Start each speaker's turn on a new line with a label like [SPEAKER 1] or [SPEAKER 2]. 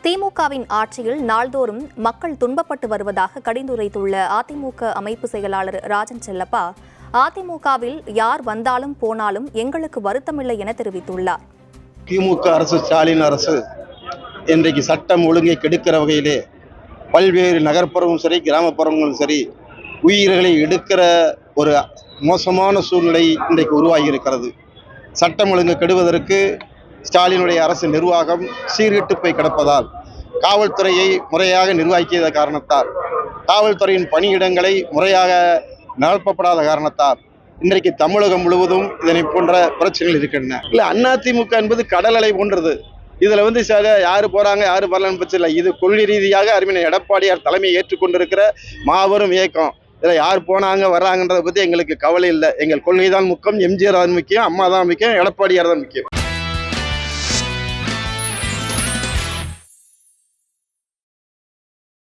[SPEAKER 1] திமுகவின் ஆட்சியில் நாள்தோறும் மக்கள் துன்பப்பட்டு வருவதாக கடிந்துரைத்துள்ள அதிமுக அமைப்பு செயலாளர் ராஜன் செல்லப்பா, அதிமுகவில் யார் வந்தாலும் போனாலும் எங்களுக்கு வருத்தமில்லை என தெரிவித்துள்ளார்.
[SPEAKER 2] திமுக அரசு, ஸ்டாலின் அரசு இன்றைக்கு சட்டம் ஒழுங்கை கெடுக்கிற வகையிலே பல்வேறு நகர்ப்புறமும் சரி, கிராமப்புறங்களும் சரி, உயிர்களை எடுக்கிற ஒரு மோசமான சூழ்நிலை இன்றைக்கு உருவாகி இருக்கிறது. சட்டம் ஒழுங்கு கெடுவதற்கு ஸ்டாலினுடைய அரசு நிர்வாகம் சீர்கெட்டு போய் கிடப்பதால், காவல்துறையை முறையாக நிர்வகிக்காத காரணத்தால், காவல்துறையின் பணியிடங்களை முறையாக நிரப்பப்படாத காரணத்தால் இன்றைக்கு தமிழகம் முழுவதும் இதனை போன்ற பிரச்சனைகள் இருக்கின்றன. இல்லை, அதிமுக என்பது கடல் அலை போன்றது. இதுல யாரு போறாங்க யாரு வரலன்னு பட்சம் இல்லை. இது கொள்கை ரீதியாக அறிஞர் எடப்பாடியார் தலைமையை ஏற்றுக்கொண்டிருக்கிற மாபெரும் இயக்கம். இதில் யார் போனாங்க வர்றாங்கன்றதை பற்றி எங்களுக்கு கவலை இல்லை. எங்கள் கொள்கை தான் முக்கியம், எம்ஜிஆர் தான் முக்கியம், அம்மா தான் முக்கியம், எடப்பாடியார் தான் முக்கியம்.